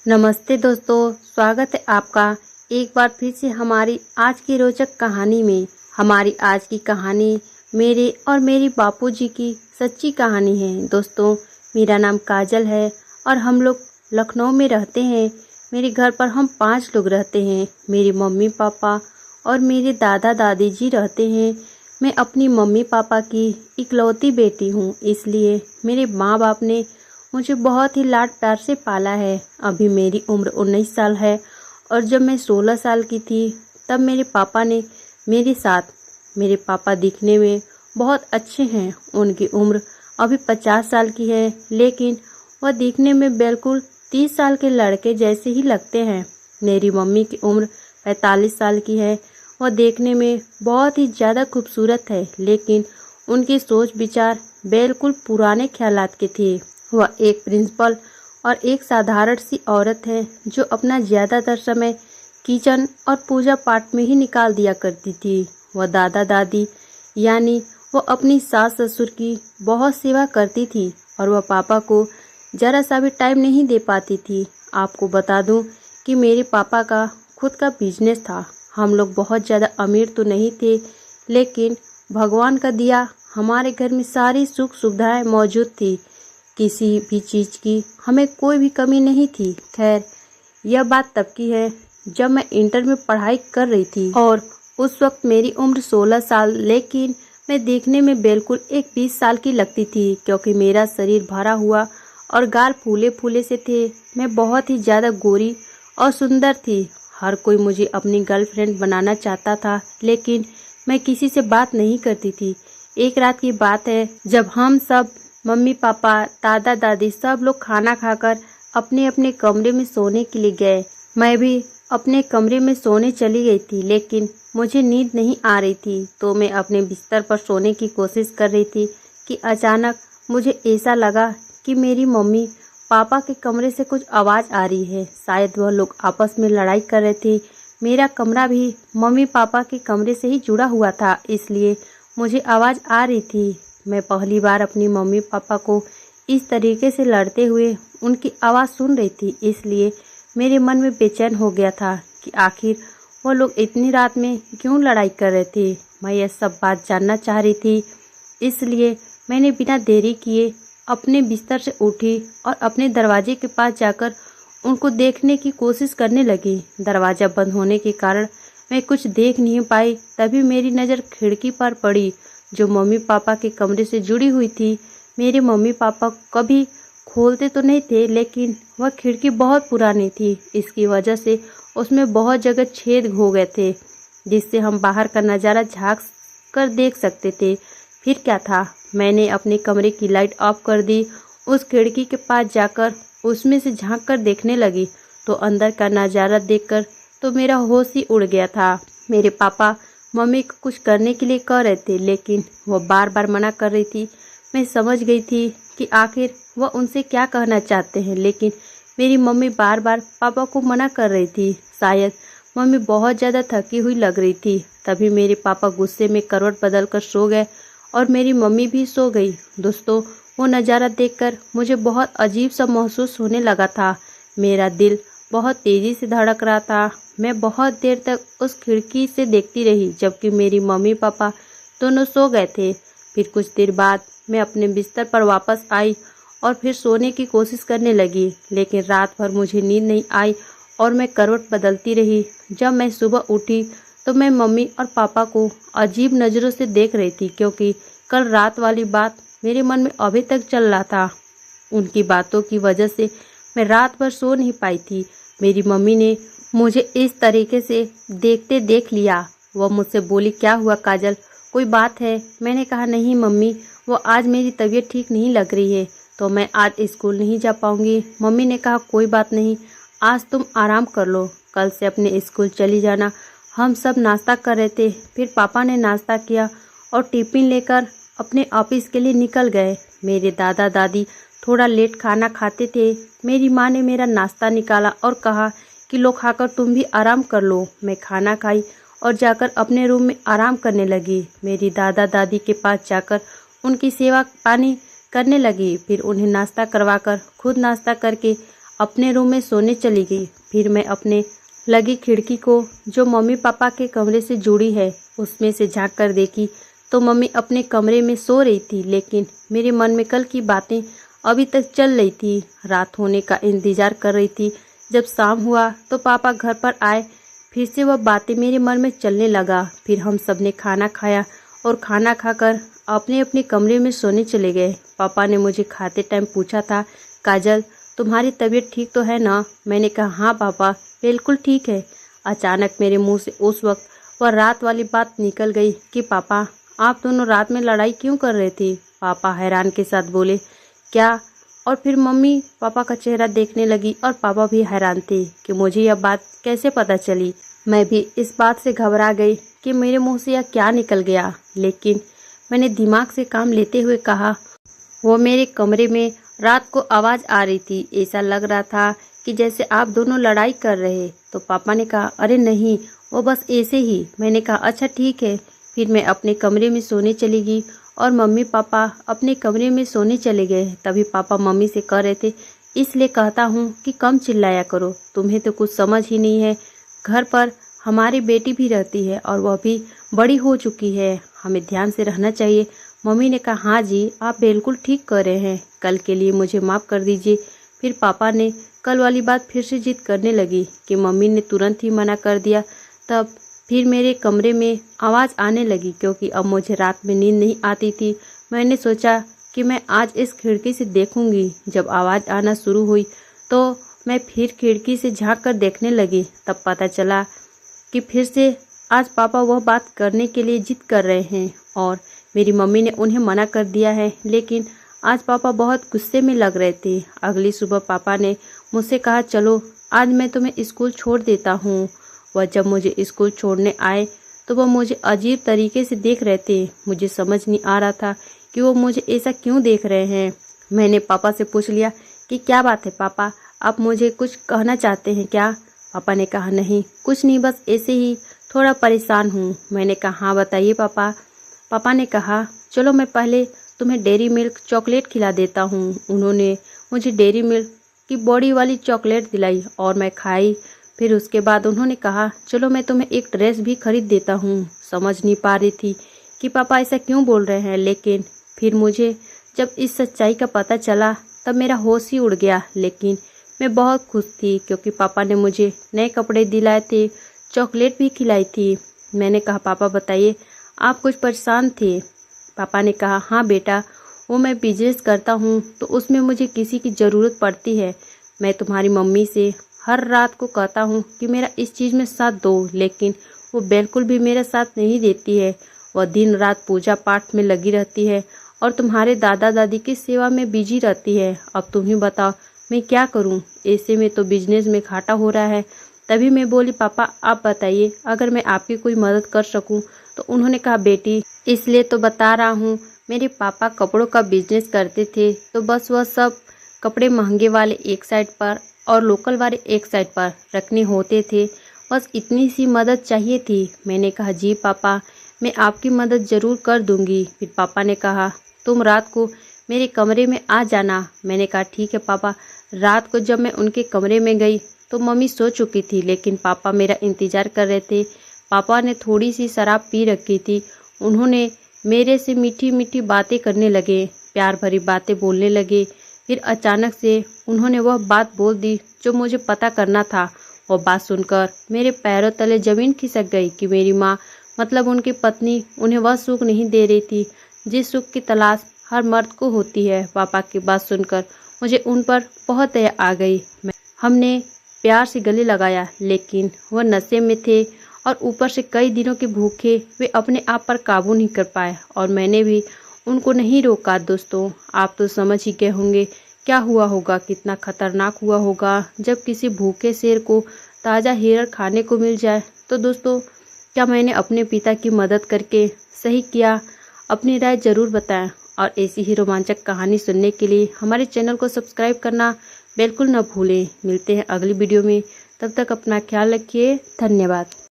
नमस्ते दोस्तों, स्वागत है आपका एक बार फिर से हमारी आज की रोचक कहानी में। हमारी आज की कहानी मेरे और मेरी बापूजी की सच्ची कहानी है। दोस्तों, मेरा नाम काजल है और हम लोग लखनऊ में रहते हैं। मेरे घर पर हम 5 लोग रहते हैं। मेरी मम्मी पापा और मेरे दादा दादी जी रहते हैं। मैं अपनी मम्मी पापा की इकलौती बेटी हूँ, इसलिए मेरे माँ बाप ने मुझे बहुत ही लाड प्यार से पाला है। अभी मेरी उम्र 19 साल है और जब मैं 16 साल की थी तब मेरे पापा ने मेरे साथ मेरे पापा दिखने में बहुत अच्छे हैं। उनकी उम्र अभी 50 साल की है, लेकिन वह दिखने में बिल्कुल 30 साल के लड़के जैसे ही लगते हैं। मेरी मम्मी की उम्र 45 साल की है। वह देखने में बहुत ही ज़्यादा खूबसूरत है, लेकिन उनकी सोच विचार बिल्कुल पुराने ख्यालात के थे। वह एक प्रिंसिपल और एक साधारण सी औरत है जो अपना ज़्यादातर समय किचन और पूजा पाठ में ही निकाल दिया करती थी। वह दादा दादी यानी वो अपनी सास ससुर की बहुत सेवा करती थी और वह पापा को ज़रा सा भी टाइम नहीं दे पाती थी। आपको बता दूं कि मेरे पापा का खुद का बिजनेस था। हम लोग बहुत ज़्यादा अमीर तो नहीं थे, लेकिन भगवान का दिया हमारे घर में सारी सुख सुविधाएं मौजूद थी। किसी भी चीज़ की हमें कोई भी कमी नहीं थी। खैर, यह बात तब की है जब मैं इंटर में पढ़ाई कर रही थी और उस वक्त मेरी उम्र 16 साल, लेकिन मैं देखने में बिल्कुल एक 20 साल की लगती थी, क्योंकि मेरा शरीर भरा हुआ और गाल फूले फूले से थे। मैं बहुत ही ज़्यादा गोरी और सुंदर थी। हर कोई मुझे अपनी गर्लफ्रेंड बनाना चाहता था, लेकिन मैं किसी से बात नहीं करती थी। एक रात की बात है जब हम सब मम्मी पापा दादा दादी सब लोग खाना खाकर अपने अपने कमरे में सोने के लिए गए। मैं भी अपने कमरे में सोने चली गई थी, लेकिन मुझे नींद नहीं आ रही थी, तो मैं अपने बिस्तर पर सोने की कोशिश कर रही थी कि अचानक मुझे ऐसा लगा कि मेरी मम्मी पापा के कमरे से कुछ आवाज़ आ रही है। शायद वह लोग आपस में लड़ाई कर रहे थे। मेरा कमरा भी मम्मी पापा के कमरे से ही जुड़ा हुआ था, इसलिए मुझे आवाज़ आ रही थी। मैं पहली बार अपनी मम्मी पापा को इस तरीके से लड़ते हुए उनकी आवाज़ सुन रही थी, इसलिए मेरे मन में बेचैन हो गया था कि आखिर वो लोग इतनी रात में क्यों लड़ाई कर रहे थे। मैं यह सब बात जानना चाह रही थी, इसलिए मैंने बिना देरी किए अपने बिस्तर से उठी और अपने दरवाजे के पास जाकर उनको देखने की कोशिश करने लगी। दरवाज़ा बंद होने के कारण मैं कुछ देख नहीं पाई। तभी मेरी नज़र खिड़की पर पड़ी जो मम्मी पापा के कमरे से जुड़ी हुई थी। मेरे मम्मी पापा कभी खोलते तो नहीं थे, लेकिन वह खिड़की बहुत पुरानी थी। इसकी वजह से उसमें बहुत जगह छेद हो गए थे, जिससे हम बाहर का नज़ारा झांक कर देख सकते थे। फिर क्या था, मैंने अपने कमरे की लाइट ऑफ कर दी। उस खिड़की के पास जाकर उसमें से झांक कर देखने लगी तो अंदर का नज़ारा देखकर तो मेरा होश ही उड़ गया था। मेरे पापा मम्मी को कुछ करने के लिए कह रहे थे, लेकिन वह बार बार मना कर रही थी। मैं समझ गई थी कि आखिर वह उनसे क्या कहना चाहते हैं, लेकिन मेरी मम्मी बार बार पापा को मना कर रही थी। शायद मम्मी बहुत ज़्यादा थकी हुई लग रही थी। तभी मेरे पापा गुस्से में करवट बदल कर सो गए और मेरी मम्मी भी सो गई। दोस्तों, वो नज़ारा देखकर मुझे बहुत अजीब सा महसूस होने लगा था। मेरा दिल बहुत तेज़ी से धड़क रहा था। मैं बहुत देर तक उस खिड़की से देखती रही, जबकि मेरी मम्मी पापा दोनों सो गए थे। फिर कुछ देर बाद मैं अपने बिस्तर पर वापस आई और फिर सोने की कोशिश करने लगी, लेकिन रात भर मुझे नींद नहीं आई और मैं करवट बदलती रही। जब मैं सुबह उठी तो मैं मम्मी और पापा को अजीब नज़रों से देख रही थी, क्योंकि कल रात वाली बात मेरे मन में अभी तक चल रहा था। उनकी बातों की वजह से मैं रात भर सो नहीं पाई थी। मेरी मम्मी ने मुझे इस तरीके से देखते देख लिया। वह मुझसे बोली, क्या हुआ काजल, कोई बात है? मैंने कहा, नहीं मम्मी, वो आज मेरी तबीयत ठीक नहीं लग रही है, तो मैं आज स्कूल नहीं जा पाऊंगी। मम्मी ने कहा, कोई बात नहीं, आज तुम आराम कर लो, कल से अपने स्कूल चली जाना। हम सब नाश्ता कर रहे थे। फिर पापा ने नाश्ता किया और टिफ़िन लेकर अपने ऑफिस के लिए निकल गए। मेरे दादा दादी थोड़ा लेट खाना खाते थे। मेरी माँ ने मेरा नाश्ता निकाला और कहा कि लो खाकर तुम भी आराम कर लो। मैं खाना खाई और जाकर अपने रूम में आराम करने लगी। मेरी दादा दादी के पास जाकर उनकी सेवा पानी करने लगी। फिर उन्हें नाश्ता करवाकर खुद नाश्ता करके अपने रूम में सोने चली गई। फिर मैं अपने लगी खिड़की को जो मम्मी पापा के कमरे से जुड़ी है उसमें से झांक कर देखी तो मम्मी अपने कमरे में सो रही थी, लेकिन मेरे मन में कल की बातें अभी तक चल रही थी। रात होने का इंतजार कर रही थी। जब शाम हुआ तो पापा घर पर आए। फिर से वह बातें मेरे मन में चलने लगा। फिर हम सब ने खाना खाया और खाना खाकर अपने अपने कमरे में सोने चले गए। पापा ने मुझे खाते टाइम पूछा था, काजल तुम्हारी तबीयत ठीक तो है ना? मैंने कहा हाँ पापा बिल्कुल ठीक है। अचानक मेरे मुंह से उस वक्त वह रात वाली बात निकल गई कि पापा आप दोनों रात में लड़ाई क्यों कर रहे थे? पापा हैरान के साथ बोले क्या? और फिर मम्मी पापा का चेहरा देखने लगी और पापा भी हैरान थे कि मुझे यह बात कैसे पता चली। मैं भी इस बात से घबरा गई कि मेरे मुंह से यह क्या निकल गया, लेकिन मैंने दिमाग से काम लेते हुए कहा वो मेरे कमरे में रात को आवाज़ आ रही थी। ऐसा लग रहा था कि जैसे आप दोनों लड़ाई कर रहे। तो पापा ने कहा अरे नहीं वो बस ऐसे ही। मैंने कहा अच्छा ठीक है। फिर मैं अपने कमरे में सोने चली गई और मम्मी पापा अपने कमरे में सोने चले गए। तभी पापा मम्मी से कह रहे थे इसलिए कहता हूँ कि कम चिल्लाया करो, तुम्हें तो कुछ समझ ही नहीं है। घर पर हमारी बेटी भी रहती है और वह भी बड़ी हो चुकी है, हमें ध्यान से रहना चाहिए। मम्मी ने कहा हाँ जी आप बिल्कुल ठीक कह रहे हैं, कल के लिए मुझे माफ़ कर दीजिए। फिर पापा ने कल वाली बात फिर से जिद करने लगी कि मम्मी ने तुरंत ही मना कर दिया। तब फिर मेरे कमरे में आवाज़ आने लगी क्योंकि अब मुझे रात में नींद नहीं आती थी। मैंने सोचा कि मैं आज इस खिड़की से देखूंगी। जब आवाज़ आना शुरू हुई तो मैं फिर खिड़की से झांक कर देखने लगी। तब पता चला कि फिर से आज पापा वह बात करने के लिए जिद कर रहे हैं और मेरी मम्मी ने उन्हें मना कर दिया है। लेकिन आज पापा बहुत गुस्से में लग रहे थे। अगली सुबह पापा ने मुझसे कहा चलो आज मैं तुम्हें स्कूल छोड़ देता हूँ। वह जब मुझे स्कूल छोड़ने आए तो वह मुझे अजीब तरीके से देख रहे थे। मुझे समझ नहीं आ रहा था कि वो मुझे ऐसा क्यों देख रहे हैं। मैंने पापा से पूछ लिया कि क्या बात है पापा, आप मुझे कुछ कहना चाहते हैं क्या? पापा ने कहा नहीं कुछ नहीं, बस ऐसे ही थोड़ा परेशान हूँ। मैंने कहा हाँ बताइए पापा। पापा ने कहा चलो मैं पहले तुम्हें डेयरी मिल्क चॉकलेट खिला देता हूँ। उन्होंने मुझे डेयरी मिल्क की बड़ी वाली चॉकलेट दिलाई और मैं खाई। फिर उसके बाद उन्होंने कहा चलो मैं तुम्हें एक ड्रेस भी खरीद देता हूँ। समझ नहीं पा रही थी कि पापा ऐसा क्यों बोल रहे हैं, लेकिन फिर मुझे जब इस सच्चाई का पता चला तब मेरा होश ही उड़ गया। लेकिन मैं बहुत खुश थी क्योंकि पापा ने मुझे नए कपड़े दिलाए थे, चॉकलेट भी खिलाई थी। मैंने कहा पापा बताइए आप कुछ परेशान थे? पापा ने कहा हाँ बेटा, वो मैं बिजनेस करता हूँ तो उसमें मुझे किसी की ज़रूरत पड़ती है। मैं तुम्हारी मम्मी से हर रात को कहता हूँ कि मेरा इस चीज़ में साथ दो, लेकिन वो बिल्कुल भी मेरा साथ नहीं देती है। वह दिन रात पूजा पाठ में लगी रहती है और तुम्हारे दादा दादी की सेवा में बिजी रहती है। अब तुम ही बताओ मैं क्या करूँ? ऐसे में तो बिजनेस में घाटा हो रहा है। तभी मैं बोली पापा आप बताइए अगर मैं आपकी कोई मदद कर सकूँ। तो उन्होंने कहा बेटी इसलिए तो बता रहा हूँ, मेरे पापा कपड़ों का बिजनेस करते थे तो बस वह सब कपड़े महंगे वाले एक साइड पर और लोकल वाले एक साइड पर रखने होते थे, बस इतनी सी मदद चाहिए थी। मैंने कहा जी पापा मैं आपकी मदद ज़रूर कर दूंगी। फिर पापा ने कहा तुम रात को मेरे कमरे में आ जाना। मैंने कहा ठीक है पापा। रात को जब मैं उनके कमरे में गई तो मम्मी सो चुकी थी, लेकिन पापा मेरा इंतज़ार कर रहे थे। पापा ने थोड़ी सी शराब पी रखी थी। उन्होंने मेरे से मीठी मीठी बातें करने लगे, प्यार भरी बातें बोलने लगे। फिर अचानक से उन्होंने वह बात बोल दी जो मुझे पता करना था। वह बात सुनकर मेरे पैरों तले ज़मीन खिसक गई कि मेरी माँ मतलब उनकी पत्नी उन्हें वह सुख नहीं दे रही थी जिस सुख की तलाश हर मर्द को होती है। पापा की बात सुनकर मुझे उन पर बहुत दया आ गई। हमने प्यार से गले लगाया, लेकिन वह नशे में थे और ऊपर से कई दिनों के भूखे वे अपने आप पर काबू नहीं कर पाए और मैंने भी उनको नहीं रोका। दोस्तों आप तो समझ ही गए होंगे क्या हुआ होगा, कितना खतरनाक हुआ होगा जब किसी भूखे शेर को ताज़ा हिरण खाने को मिल जाए। तो दोस्तों क्या मैंने अपने पिता की मदद करके सही किया? अपनी राय ज़रूर बताएं और ऐसी ही रोमांचक कहानी सुनने के लिए हमारे चैनल को सब्सक्राइब करना बिल्कुल न भूलें। मिलते हैं अगली वीडियो में, तब तक अपना ख्याल रखिए। धन्यवाद।